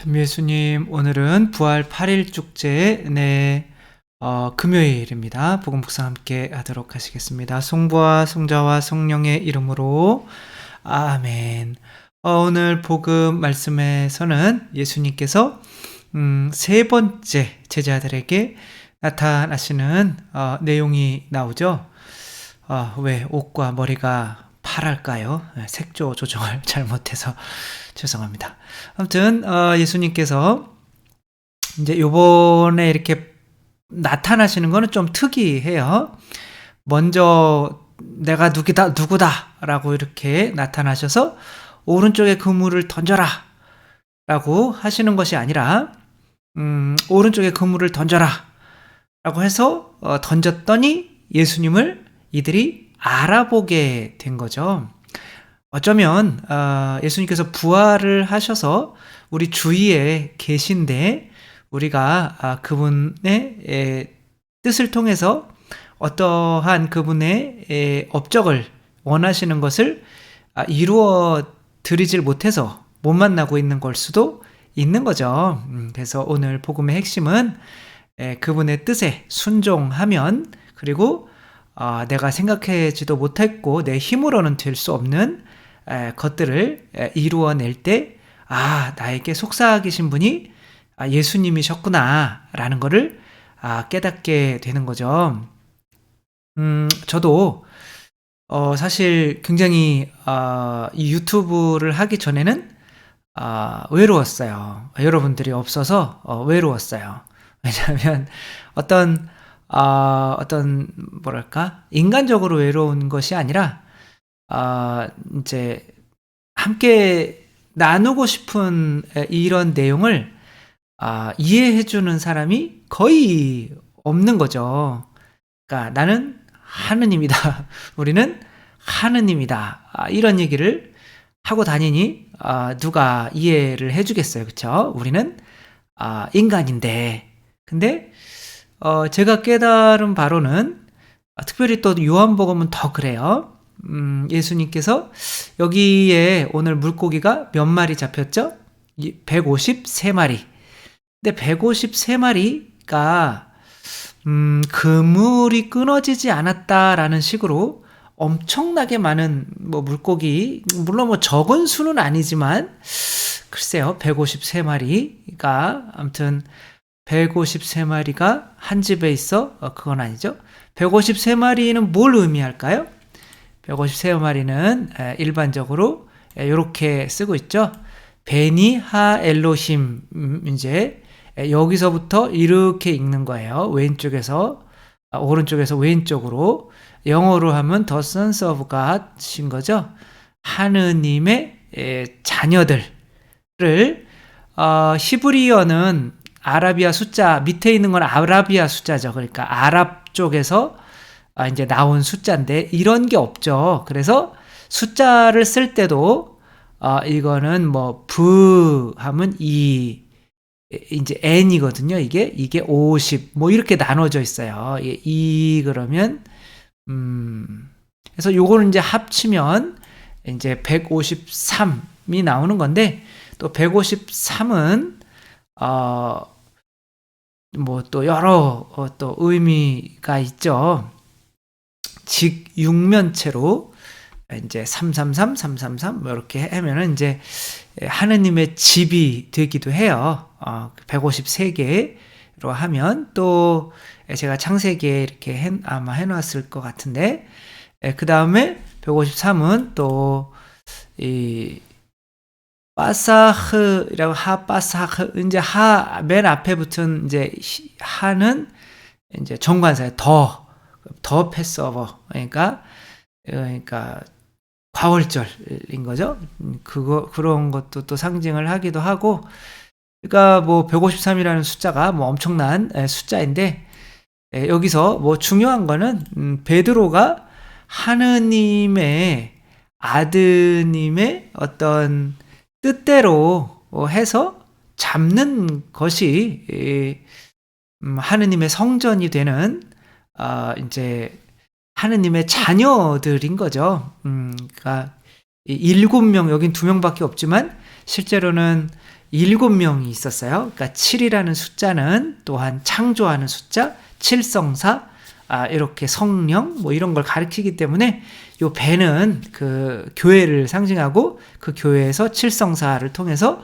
참 예수님, 오늘은 부활 8일 축제, 금요일입니다. 복음 묵상 함께 하도록 하시겠습니다. 성부와 성자와 성령의 이름으로 아멘. 오늘 복음 말씀에서는 예수님께서 세 번째 제자들에게 나타나시는 내용이 나오죠. 왜 옷과 머리가 파랄까요? 색조 조정을 잘못해서 죄송합니다. 아무튼 예수님께서 이제 요번에 이렇게 나타나시는 거는 좀 특이해요. 먼저 내가 누구다라고 이렇게 나타나셔서 오른쪽에 그물을 던져라 라고 하시는 것이 아니라 오른쪽에 그물을 던져라 라고 해서 던졌더니 예수님을 이들이 알아보게 된 거죠. 어쩌면 예수님께서 부활을 하셔서 우리 주위에 계신데 우리가 그분의 뜻을 통해서 어떠한 그분의 업적을 원하시는 것을 이루어 드리질 못해서 못 만나고 있는 걸 수도 있는 거죠. 그래서 오늘 복음의 핵심은 그분의 뜻에 순종하면, 그리고 내가 생각하지도 못했고 내 힘으로는 될 수 없는 것들을 이루어낼 때 나에게 속삭이신 분이 예수님이셨구나 라는 것을 깨닫게 되는 거죠. 저도 사실 굉장히 이 유튜브를 하기 전에는 외로웠어요. 여러분들이 없어서 외로웠어요. 왜냐하면 어떤 뭐랄까, 인간적으로 외로운 것이 아니라 이제 함께 나누고 싶은 이런 내용을 이해해주는 사람이 거의 없는 거죠. 그러니까 나는 하느님이다. 우리는 하느님이다. 이런 얘기를 하고 다니니 누가 이해를 해주겠어요. 그쵸? 우리는 인간인데. 근데 제가 깨달은 바로는 특별히 또 요한복음은 더 그래요. 예수님께서 여기에 오늘 물고기가 몇 마리 잡혔죠? 153마리. 근데 153마리가 그물이 끊어지지 않았다라는 식으로 엄청나게 많은 물고기, 물론 적은 수는 아니지만 글쎄요, 153마리가 아무튼 153마리가 한 집에 있어? 그건 아니죠. 153마리는 뭘 의미할까요? 153마리는 일반적으로 이렇게 쓰고 있죠. 베니 하 엘로힘, 이제 여기서부터 이렇게 읽는 거예요. 왼쪽에서 오른쪽에서 왼쪽으로. 영어로 하면 The Sons of God인 거죠. 하느님의 자녀들을, 히브리어는 아라비아 숫자, 밑에 있는 건 아라비아 숫자죠. 그러니까 아랍 쪽에서 이제 나온 숫자인데 이런 게 없죠. 그래서 숫자를 쓸 때도 이거는 브 하면 이제 n이거든요. 이게 50 이렇게 나눠져 있어요. 그러면 그래서 요거는 이제 합치면 이제 153이 나오는 건데, 또 153은 또 여러 또 의미가 있죠. 직육면체로 이제 333, 333 이렇게 하면은 이제 하느님의 집이 되기도 해요. 153개로 하면, 또 제가 창세기에 이렇게 아마 해놨을 것 같은데, 그 다음에 153은 또 이 바사흐라고, 하바사흐, 이제 맨 앞에 붙은 이제 하는 이제 정관사예요. 더 패스오버. 그러니까 과월절인 거죠. 그런 것도 또 상징을 하기도 하고, 그러니까 153이라는 숫자가 엄청난 숫자인데, 여기서 중요한 거는 베드로가 하느님의 아드님의 어떤 뜻대로 해서 잡는 것이 하느님의 성전이 되는 이제 하느님의 자녀들인 거죠. 그러니까 7명, 여긴 2명밖에 없지만 실제로는 7명이 있었어요. 그러니까 7이라는 숫자는 또한 창조하는 숫자, 칠성사, 이렇게 성령 뭐 이런 걸 가리키기 때문에 요 배는 그 교회를 상징하고 그 교회에서 칠성사를 통해서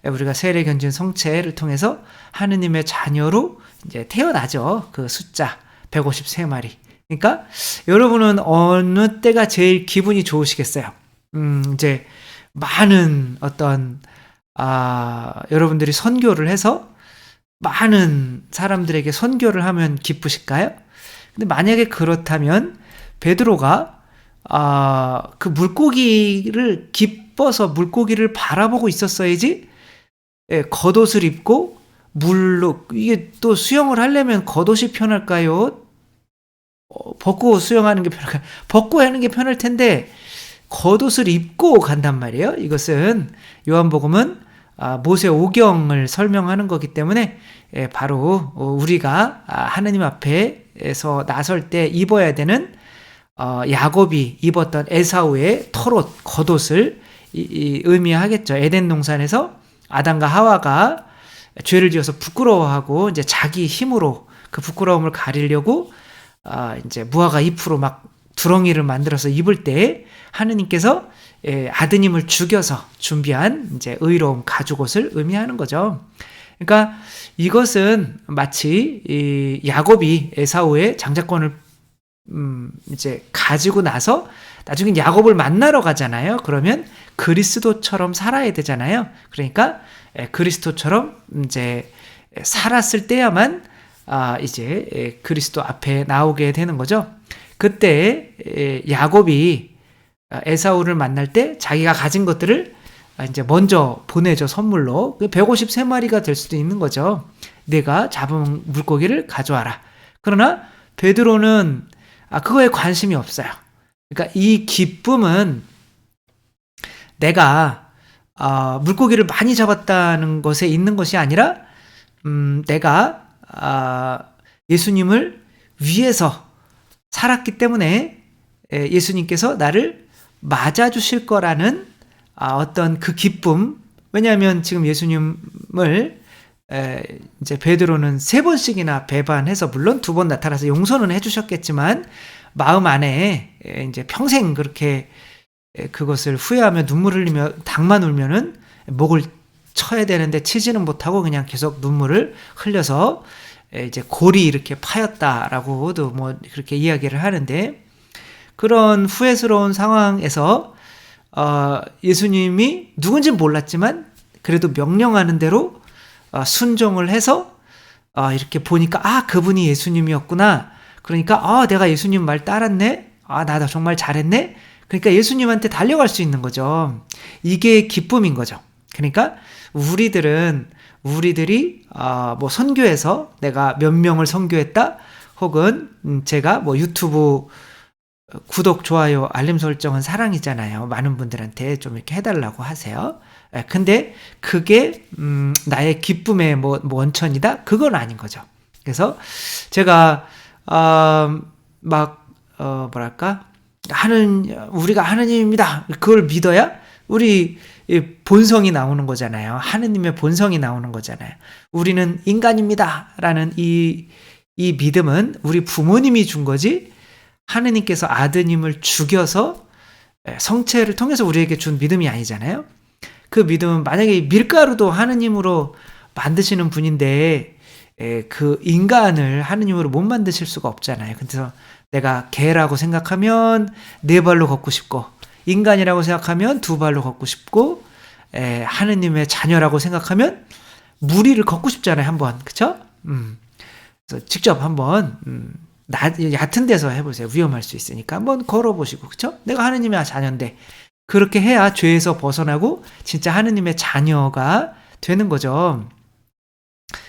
우리가 세례 견진 성체를 통해서 하느님의 자녀로 이제 태어나죠. 그 숫자 153마리. 그러니까 여러분은 어느 때가 제일 기분이 좋으시겠어요? 이제 많은 어떤 여러분들이 선교를 해서 많은 사람들에게 선교를 하면 기쁘실까요? 근데 만약에 그렇다면 베드로가 그 물고기를 기뻐서 물고기를 바라보고 있었어야지, 예, 겉옷을 입고 물로, 이게 또 수영을 하려면 겉옷이 편할까요? 벗고 수영하는 게 편할까요? 벗고 하는 게 편할 텐데 겉옷을 입고 간단 말이에요. 이것은 요한복음은 모세 오경을 설명하는 거기 때문에, 예, 바로 우리가 하느님 앞에서 나설 때 입어야 되는 야곱이 입었던 에사우의 털옷, 겉옷을 의미하겠죠. 에덴 동산에서 아담과 하와가 죄를 지어서 부끄러워하고 이제 자기 힘으로 그 부끄러움을 가리려고 이제 무화과 잎으로 막 두렁이를 만들어서 입을 때 하느님께서 아드님을 죽여서 준비한 이제 의로움 가죽옷을 의미하는 거죠. 그러니까 이것은 마치 이 야곱이 에사우의 장자권을 이제 가지고 나서 나중에 야곱을 만나러 가잖아요. 그러면 그리스도처럼 살아야 되잖아요. 그러니까 그리스도처럼 이제 살았을 때야만 이제 그리스도 앞에 나오게 되는 거죠. 그때 야곱이 에사우를 만날 때 자기가 가진 것들을 이제 먼저 보내죠. 선물로. 153마리가 될 수도 있는 거죠. 내가 잡은 물고기를 가져와라. 그러나 베드로는 그거에 관심이 없어요. 그러니까 이 기쁨은 내가 물고기를 많이 잡았다는 것에 있는 것이 아니라 내가 예수님을 위해서 살았기 때문에 예수님께서 나를 맞아주실 거라는 어떤 그 기쁨. 왜냐하면 지금 예수님을 이제 베드로는 3번씩이나 배반해서, 물론 2번 나타나서 용서는 해주셨겠지만 마음 안에 이제 평생 그렇게 그것을 후회하며 눈물 흘리며 닭만 울면은 목을 쳐야 되는데 치지는 못하고 그냥 계속 눈물을 흘려서 이제 골이 이렇게 파였다라고도 뭐 그렇게 이야기를 하는데, 그런 후회스러운 상황에서 예수님이 누군지는 몰랐지만 그래도 명령하는 대로 순종을 해서 이렇게 보니까 그분이 예수님이었구나. 그러니까 내가 예수님 말 따랐네. 나도 정말 잘했네. 그러니까 예수님한테 달려갈 수 있는 거죠. 이게 기쁨인 거죠. 그러니까 우리들이 뭐 선교해서 내가 몇 명을 선교했다, 혹은 제가 뭐 유튜브 구독, 좋아요, 알림 설정은 사랑이잖아요. 많은 분들한테 좀 이렇게 해달라고 하세요. 근데 그게 나의 기쁨의 뭐 원천이다? 그건 아닌 거죠. 그래서 제가 우리가 하느님입니다. 그걸 믿어야 우리 본성이 나오는 거잖아요. 하느님의 본성이 나오는 거잖아요. 우리는 인간입니다라는 이 믿음은 우리 부모님이 준 거지, 하느님께서 아드님을 죽여서 성체를 통해서 우리에게 준 믿음이 아니잖아요. 그 믿음은 만약에 밀가루도 하느님으로 만드시는 분인데 그 인간을 하느님으로 못 만드실 수가 없잖아요. 그래서 내가 개라고 생각하면 4발로 걷고 싶고, 인간이라고 생각하면 2발로 걷고 싶고, 하느님의 자녀라고 생각하면 무리를 걷고 싶잖아요. 한번. 그쵸? 그래서 직접 한번 얕은 데서 해보세요. 위험할 수 있으니까 한번 걸어보시고, 그쵸? 내가 하느님의 자녀인데, 그렇게 해야 죄에서 벗어나고 진짜 하느님의 자녀가 되는 거죠.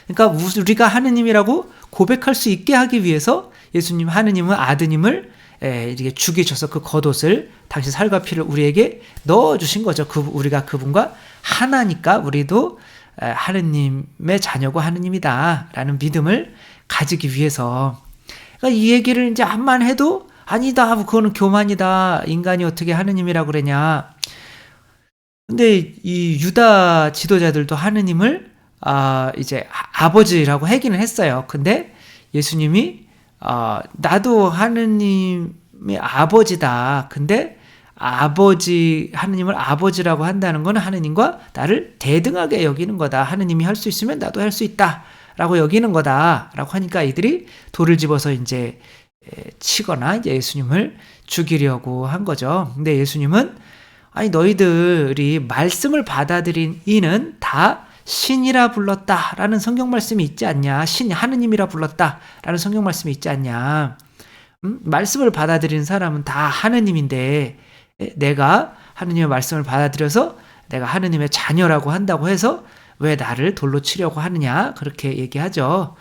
그러니까 우리가 하느님이라고 고백할 수 있게 하기 위해서 하느님은 아드님을 이렇게 죽이셔서 그 겉옷을, 당신 살과 피를 우리에게 넣어주신 거죠. 우리가 그분과 하나니까 우리도 하느님의 자녀고 하느님이다 라는 믿음을 가지기 위해서. 그러니까 이 얘기를 이제 한만 해도 아니다, 그거는 교만이다, 인간이 어떻게 하느님이라고 그러냐. 근데 이 유다 지도자들도 하느님을 이제 아버지라고 하기는 했어요. 근데 예수님이 나도 하느님의 아버지다. 근데 하느님을 아버지라고 한다는 건 하느님과 나를 대등하게 여기는 거다. 하느님이 할 수 있으면 나도 할 수 있다. 라고 여기는 거다. 라고 하니까 이들이 돌을 집어서 이제 치거나 이제 예수님을 죽이려고 한 거죠. 근데 예수님은 아니 너희들이 말씀을 받아들인 이는 다 신이라 불렀다라는 성경 말씀이 있지 않냐. 신 하느님이라 불렀다라는 성경 말씀이 있지 않냐. 말씀을 받아들인 사람은 다 하느님인데 내가 하느님의 말씀을 받아들여서 내가 하느님의 자녀라고 한다고 해서 왜 나를 돌로 치려고 하느냐 그렇게 얘기하죠.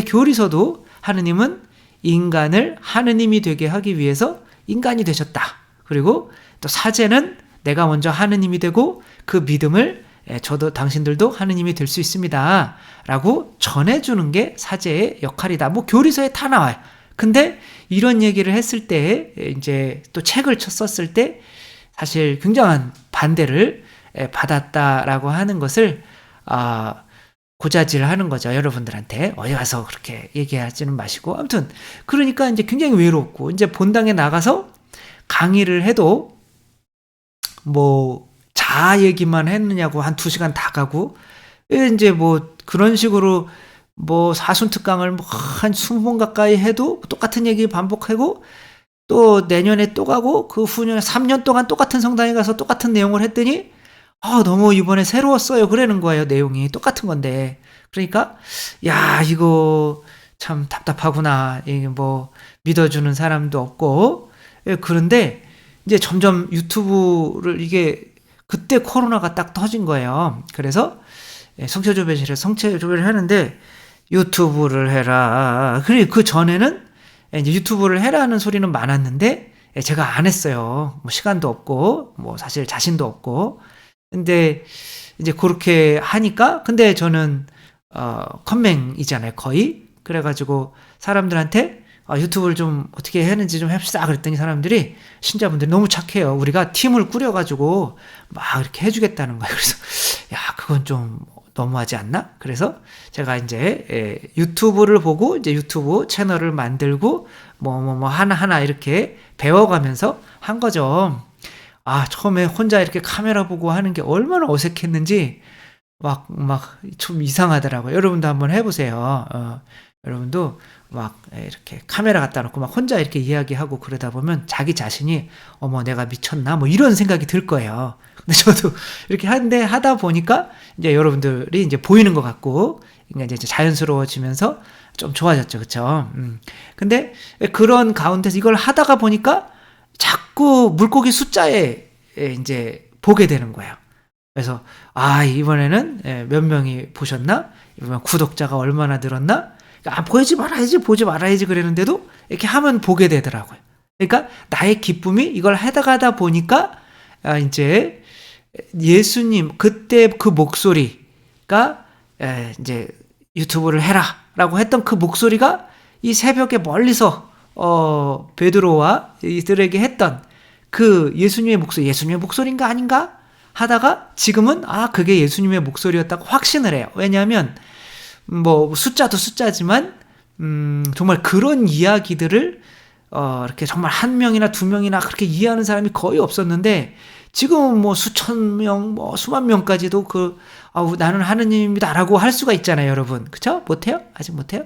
교리서도 하느님은 인간을 하느님이 되게 하기 위해서 인간이 되셨다. 그리고 또 사제는 내가 먼저 하느님이 되고 그 믿음을 저도 당신들도 하느님이 될 수 있습니다. 라고 전해주는 게 사제의 역할이다. 뭐 교리서에 다 나와요. 근데 이런 얘기를 했을 때 이제 또 책을 썼을 때 사실 굉장한 반대를 받았다라고 하는 것을 고자질하는 거죠. 여러분들한테 어디 가서 그렇게 얘기하지는 마시고 아무튼 그러니까 이제 굉장히 외롭고 이제 본당에 나가서 강의를 해도 뭐 자아 얘기만 했느냐고 한 2시간 다 가고 이제 뭐 그런 식으로 뭐 사순특강을 뭐 한 20번 가까이 해도 똑같은 얘기 반복하고 또 내년에 또 가고 그 후년에 3년 동안 똑같은 성당에 가서 똑같은 내용을 했더니 너무 이번에 새로웠어요. 그러는 거예요. 내용이 똑같은 건데. 그러니까 야 이거 참 답답하구나. 이게 뭐 믿어주는 사람도 없고 그런데 이제 점점 유튜브를 이게 그때 코로나가 딱 터진 거예요. 그래서 성체조별을 하는데 유튜브를 해라. 그리고 그 전에는 이제 유튜브를 해라는 소리는 많았는데 제가 안 했어요. 뭐 시간도 없고 뭐 사실 자신도 없고. 근데 이제 그렇게 하니까 근데 저는 컴맹이잖아요. 거의. 그래가지고 사람들한테 유튜브를 좀 어떻게 했는지 좀 해봅시다. 그랬더니 사람들이 신자분들이 너무 착해요. 우리가 팀을 꾸려가지고 막 이렇게 해주겠다는 거예요. 그래서 야 그건 좀 너무하지 않나? 그래서 제가 이제 유튜브를 보고 이제 유튜브 채널을 만들고 뭐 하나하나 이렇게 배워가면서 한 거죠. 처음에 혼자 이렇게 카메라 보고 하는 게 얼마나 어색했는지 막 좀 이상하더라고요. 여러분도 한번 해보세요. 여러분도 막 이렇게 카메라 갖다 놓고 막 혼자 이렇게 이야기하고 그러다 보면 자기 자신이 어머 내가 미쳤나 뭐 이런 생각이 들 거예요. 근데 저도 이렇게 하다 보니까 이제 여러분들이 이제 보이는 것 같고 이제 자연스러워지면서 좀 좋아졌죠. 그쵸? 근데 그런 가운데서 이걸 하다가 보니까 자꾸 물고기 숫자에 이제 보게 되는 거예요. 그래서 이번에는 몇 명이 보셨나? 이번 구독자가 얼마나 늘었나? 보지 말아야지 그랬는데도 이렇게 하면 보게 되더라고요. 그러니까 나의 기쁨이 이걸 하다 보니까 이제 예수님 그때 그 목소리가 이제 유튜브를 해라라고 했던 그 목소리가 이 새벽에 멀리서 베드로와 이들에게 했던 그 예수님의 목소리인가 아닌가 하다가 지금은 그게 예수님의 목소리였다고 확신을 해요. 왜냐하면 뭐 숫자도 숫자지만 정말 그런 이야기들을 이렇게 정말 1명이나 2명이나 그렇게 이해하는 사람이 거의 없었는데 지금은 뭐 수천 명, 뭐 수만 명까지도 나는 하느님이다라고 할 수가 있잖아요, 여러분. 그쵸? 못해요? 아직 못해요?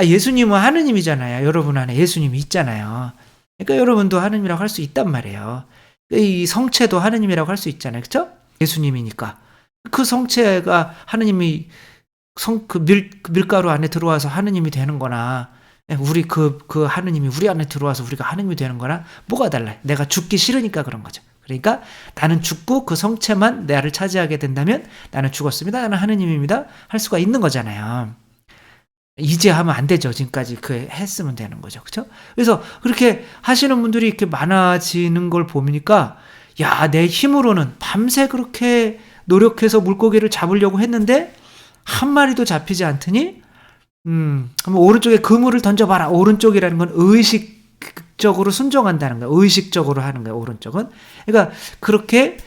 예수님은 하느님이잖아요. 여러분 안에 예수님이 있잖아요. 그러니까 여러분도 하느님이라고 할 수 있단 말이에요. 이 성체도 하느님이라고 할 수 있잖아요. 그쵸? 예수님이니까. 그 성체가 하느님이 밀가루 안에 들어와서 하느님이 되는 거나 우리 그 하느님이 우리 안에 들어와서 우리가 하느님이 되는 거나 뭐가 달라요? 내가 죽기 싫으니까 그런 거죠. 그러니까 나는 죽고 그 성체만 나를 차지하게 된다면 나는 죽었습니다. 나는 하느님입니다. 할 수가 있는 거잖아요. 이제 하면 안 되죠. 지금까지 했으면 되는 거죠. 그렇죠? 그래서 그렇게 하시는 분들이 이렇게 많아지는 걸 보니까 내 힘으로는 밤새 그렇게 노력해서 물고기를 잡으려고 했는데 한 마리도 잡히지 않더니 한번 오른쪽에 그물을 던져봐라. 오른쪽이라는 건 의식적 계획적으로 순종한다는 거예요. 의식적으로 하는 거예요. 오른쪽은. 그러니까 그렇게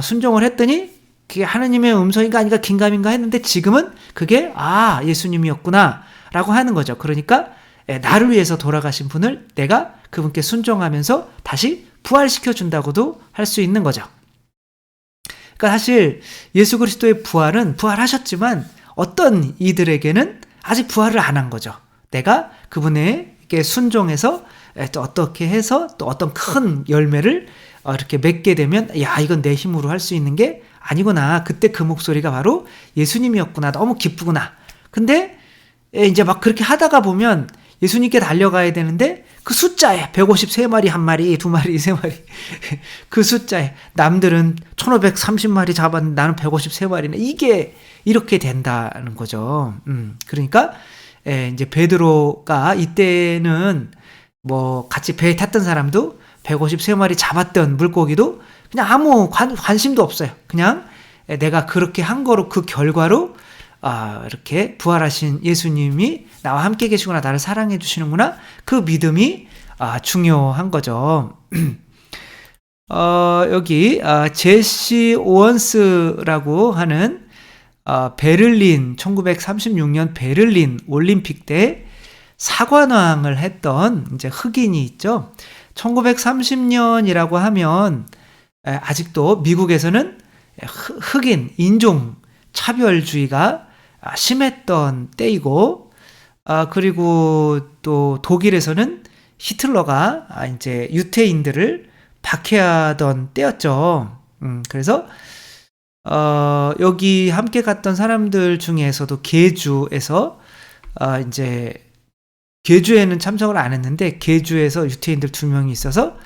순종을 했더니 그게 하느님의 음성인가 아닌가 긴가민가 했는데 지금은 그게 예수님이었구나 라고 하는 거죠. 그러니까 나를 위해서 돌아가신 분을 내가 그분께 순종하면서 다시 부활시켜 준다고도 할 수 있는 거죠. 그러니까 사실 예수 그리스도의 부활은 부활하셨지만 어떤 이들에게는 아직 부활을 안 한 거죠. 내가 그분에게 순종해서 또 어떻게 해서 또 어떤 큰 열매를 이렇게 맺게 되면 이건 내 힘으로 할 수 있는 게 아니구나. 그때 그 목소리가 바로 예수님이었구나. 너무 기쁘구나. 근데 이제 막 그렇게 하다가 보면 예수님께 달려가야 되는데 그 숫자에 153마리 1마리 2마리 3마리 그 숫자에 남들은 1530마리 잡았는데 나는 153마리네. 이게 이렇게 된다는 거죠. 그러니까 이제 베드로가 이때는 뭐 같이 배에 탔던 사람도 153마리 잡았던 물고기도 그냥 아무 관심도 없어요. 그냥 내가 그렇게 한 거로 그 결과로 이렇게 부활하신 예수님이 나와 함께 계시구나, 나를 사랑해 주시는구나, 그 믿음이 중요한 거죠. 여기 제시 오원스라고 하는 베를린 1936년 베를린 올림픽 때 사관왕을 했던 이제 흑인이 있죠. 1930년이라고 하면 아직도 미국에서는 흑인 인종 차별주의가 심했던 때이고, 그리고 또 독일에서는 히틀러가 이제 유태인들을 박해하던 때였죠. 그래서 여기 함께 갔던 사람들 중에서도 제주에서 이제 제주에는 참석을 안 했는데 제주에서 유태인들 2명이 있어서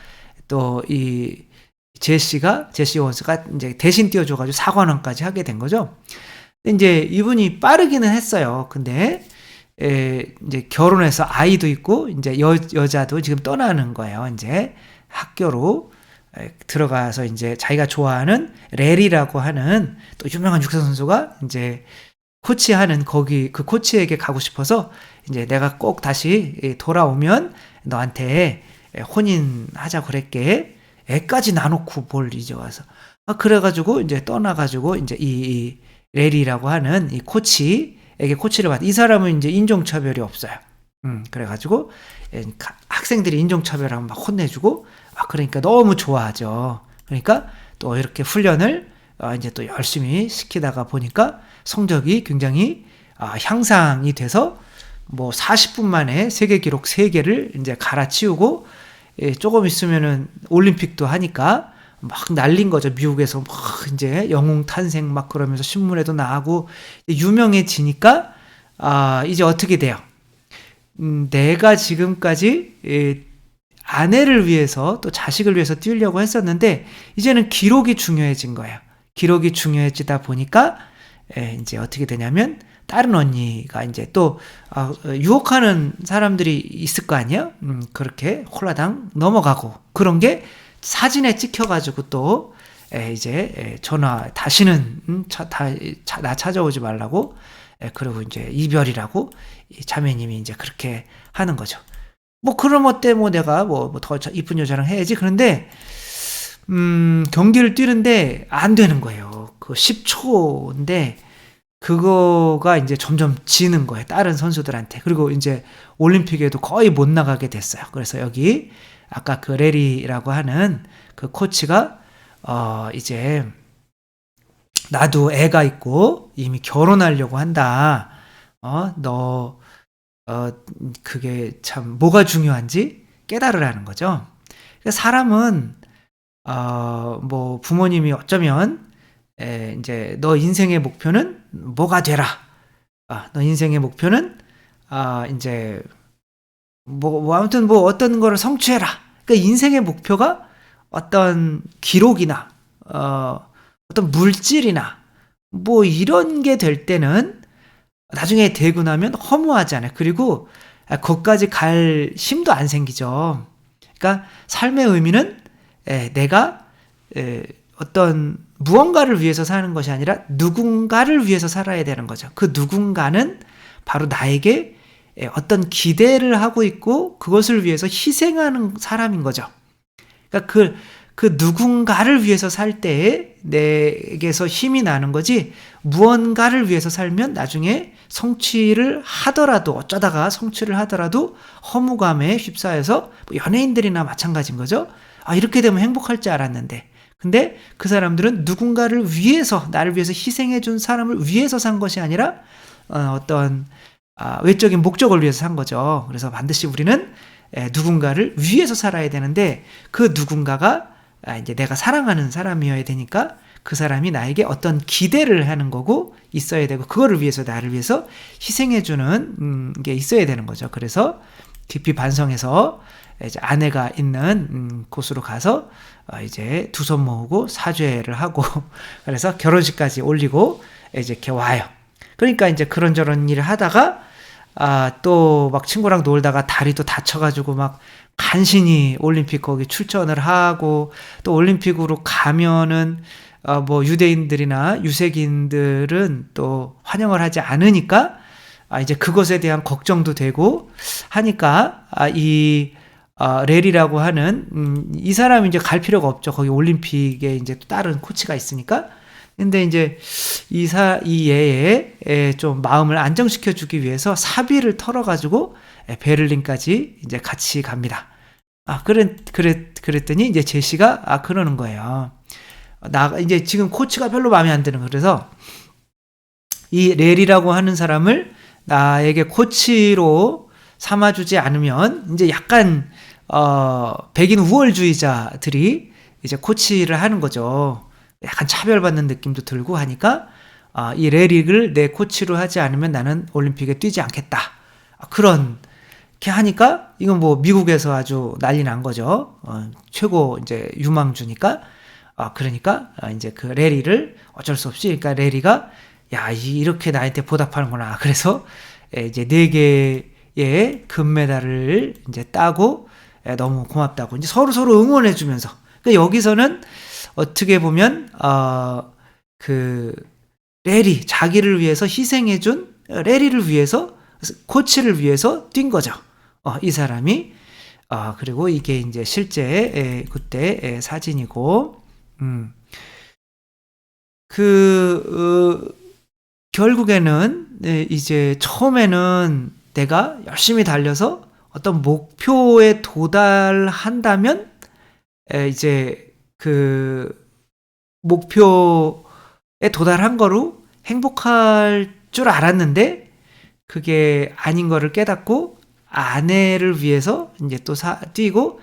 또 이 제시 원스가 이제 대신 띄워줘가지고 사관왕까지 하게 된 거죠. 이제 이분이 빠르기는 했어요. 근데 이제 결혼해서 아이도 있고 이제 여자도 지금 떠나는 거예요. 이제 학교로 들어가서 이제 자기가 좋아하는 레리라고 하는 또 유명한 육상 선수가 이제 코치하는 거기 그 코치에게 가고 싶어서 이제 내가 꼭 다시 돌아오면 너한테 혼인하자고 그랬게. 애까지 나놓고 뭘 이제 와서. 그래가지고 이제 떠나가지고 이제 이 레리라고 하는 이 코치에게 코치를 받. 이 사람은 이제 인종차별이 없어요. 그래가지고 학생들이 인종차별하면 막 혼내주고. 그러니까 너무 좋아하죠. 그러니까 또 이렇게 훈련을 이제 또 열심히 시키다가 보니까 성적이 굉장히 향상이 돼서 뭐 40분 만에 세계 기록 3개를 이제 갈아치우고, 조금 있으면은 올림픽도 하니까 막 날린 거죠. 미국에서 막 이제 영웅 탄생 막 그러면서 신문에도 나가고 유명해지니까 이제 어떻게 돼요? 내가 지금까지 아내를 위해서 또 자식을 위해서 뛰려고 했었는데 이제는 기록이 중요해진 거예요. 기록이 중요해지다 보니까 이제 어떻게 되냐면 다른 언니가 이제 또 유혹하는 사람들이 있을 거 아니에요? 그렇게 홀라당 넘어가고 그런 게 사진에 찍혀가지고 또 이제 전화 다시는 나 찾아오지 말라고, 그리고 이제 이별이라고 자매님이 이제 그렇게 하는 거죠. 뭐 그럼 어때? 뭐 내가 뭐 더 이쁜 여자랑 해야지. 그런데 경기를 뛰는데 안 되는 거예요. 그 10초인데 그거가 이제 점점 지는 거예요. 다른 선수들한테. 그리고 이제 올림픽에도 거의 못 나가게 됐어요. 그래서 여기 아까 그 레리라고 하는 그 코치가 이제 나도 애가 있고 이미 결혼하려고 한다. 너 그게 참 뭐가 중요한지 깨달으라는 거죠. 사람은 뭐 부모님이 어쩌면 이제 너 인생의 목표는 뭐가 되라. 너 인생의 목표는 이제 뭐 아무튼 뭐 어떤 거를 성취해라. 그러니까 인생의 목표가 어떤 기록이나 어떤 물질이나 뭐 이런 게 될 때는 나중에 되고 나면 허무하잖아요. 그리고 거기까지 갈 힘도 안 생기죠. 그러니까 삶의 의미는 내가 어떤 무언가를 위해서 사는 것이 아니라 누군가를 위해서 살아야 되는 거죠. 그 누군가는 바로 나에게 어떤 기대를 하고 있고 그것을 위해서 희생하는 사람인 거죠. 그러니까 그 누군가를 위해서 살 때에 내게서 힘이 나는 거지, 무언가를 위해서 살면 나중에 성취를 하더라도, 어쩌다가 성취를 하더라도 허무감에 휩싸여서, 연예인들이나 마찬가지인 거죠. 이렇게 되면 행복할 줄 알았는데, 근데 그 사람들은 누군가를 위해서, 나를 위해서 희생해준 사람을 위해서 산 것이 아니라 어떤 외적인 목적을 위해서 산 거죠. 그래서 반드시 우리는 누군가를 위해서 살아야 되는데, 그 누군가가 이제 내가 사랑하는 사람이어야 되니까 그 사람이 나에게 어떤 기대를 하는 거고 있어야 되고, 그거를 위해서, 나를 위해서 희생해주는 게 있어야 되는 거죠. 그래서 깊이 반성해서 이제 아내가 있는 곳으로 가서 이제 두 손 모으고 사죄를 하고 그래서 결혼식까지 올리고 이제 이렇게 와요. 그러니까 이제 그런저런 일을 하다가 또 막 친구랑 놀다가 다리도 다쳐가지고 막 간신히 올림픽 거기 출전을 하고, 또 올림픽으로 가면은 뭐 유대인들이나 유색인들은 또 환영을 하지 않으니까 이제 그것에 대한 걱정도 되고 하니까 이 렐이라고 하는 이 사람이 이제 갈 필요가 없죠. 거기 올림픽에 이제 또 다른 코치가 있으니까. 근데 이제 이 얘의 좀 마음을 안정시켜 주기 위해서 사비를 털어가지고 베를린까지 이제 같이 갑니다. 그랬더니 이제 제시가 그러는 거예요. 이제 지금 코치가 별로 마음에 안 드는 거예요. 그래서 이 렐이라고 하는 사람을 나에게 코치로 삼아주지 않으면 이제 약간 백인 우월주의자들이 이제 코치를 하는 거죠. 약간 차별받는 느낌도 들고 하니까 이 렐을 내 코치로 하지 않으면 나는 올림픽에 뛰지 않겠다. 그렇게 하니까 이건 뭐 미국에서 아주 난리 난 거죠. 최고 이제 유망주니까. 그러니까 이제 그 렐을 어쩔 수 없이, 그러니까 렐이가 야, 이렇게 나한테 보답하는구나. 그래서 이제 4개의 금메달을 이제 따고 너무 고맙다고 이제 서로 응원해 주면서. 그러니까 여기서는 어떻게 보면 그 렐이 자기를 위해서 희생해준 렐이를 위해서, 코치를 위해서 뛴 거죠. 이 사람이. 그리고 이게 이제 실제 그때 사진이고, 결국에는 이제 처음에는 내가 열심히 달려서 어떤 목표에 도달한다면 이제 그 목표에 도달한 거로 행복할 줄 알았는데 그게 아닌 거를 깨닫고 아내를 위해서 이제 또 뛰고,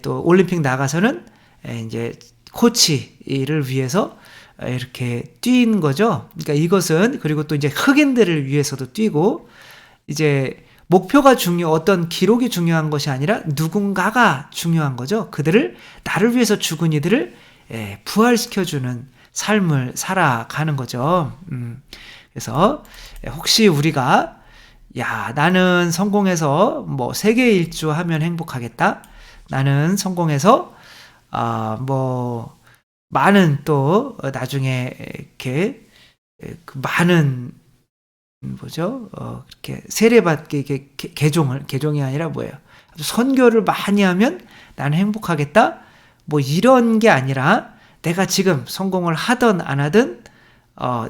또 올림픽 나가서는 이제 코치를 위해서 이렇게 뛴 거죠. 그러니까 이것은, 그리고 또 이제 흑인들을 위해서도 뛰고, 이제 목표가 어떤 기록이 중요한 것이 아니라 누군가가 중요한 거죠. 그들을, 나를 위해서 죽은 이들을 부활시켜주는 삶을 살아가는 거죠. 그래서 혹시 우리가 나는 성공해서 뭐 세계 일주 하면 행복하겠다. 나는 성공해서 뭐 많은 또 나중에 이렇게 그 많은 이렇게 세례받게 이게 개종이 아니라 뭐예요? 선교를 많이 하면 나는 행복하겠다. 뭐 이런 게 아니라 내가 지금 성공을 하든 안 하든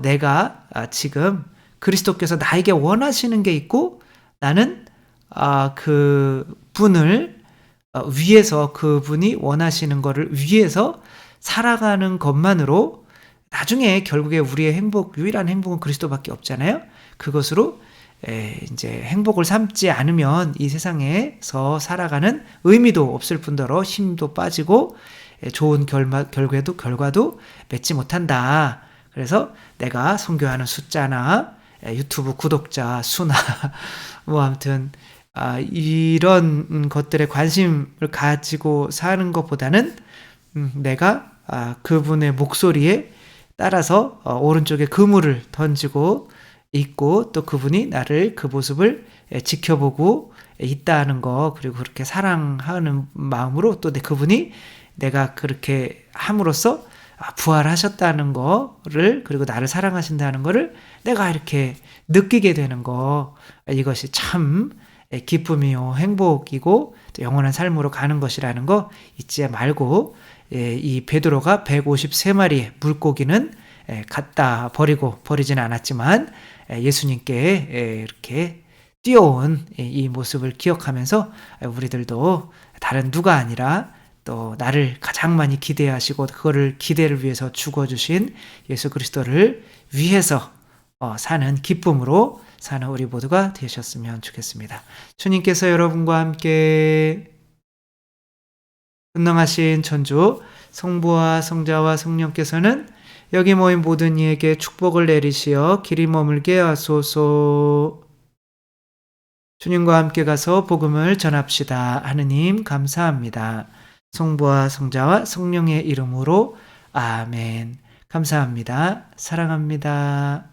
내가 지금 그리스도께서 나에게 원하시는 게 있고, 나는 그 분을 위해서, 그분이 원하시는 거를 위해서 살아가는 것만으로 나중에 결국에 우리의 유일한 행복은 그리스도밖에 없잖아요. 그것으로 이제 행복을 삼지 않으면 이 세상에서 살아가는 의미도 없을 뿐더러 힘도 빠지고 좋은 결과도 맺지 못한다. 그래서 내가 선교하는 숫자나 유튜브 구독자 수나 뭐 아무튼 이런 것들에 관심을 가지고 사는 것보다는 내가 그분의 목소리에 따라서 오른쪽에 그물을 던지고 있고, 또 그분이 나를, 그 모습을 지켜보고 있다는 거, 그리고 그렇게 사랑하는 마음으로 또 그분이 내가 그렇게 함으로써 부활하셨다는 거를, 그리고 나를 사랑하신다는 거를 내가 이렇게 느끼게 되는 거, 이것이 참 기쁨이요 행복이고 또 영원한 삶으로 가는 것이라는 거 잊지 말고, 이 베드로가 153마리의 물고기는 갖다 버리지는 않았지만 예수님께 이렇게 뛰어온 이 모습을 기억하면서 우리들도 다른 누가 아니라 또 나를 가장 많이 기대하시고 그거를 기대를 위해서 죽어주신 예수 그리스도를 위해서 사는 기쁨으로 사는 우리 모두가 되셨으면 좋겠습니다. 주님께서 여러분과 함께 전능하신 천주 성부와 성자와 성령께서는 여기 모인 모든 이에게 축복을 내리시어 길이 머물게 하소서. 주님과 함께 가서 복음을 전합시다. 하느님 감사합니다. 성부와 성자와 성령의 이름으로 아멘. 감사합니다. 사랑합니다.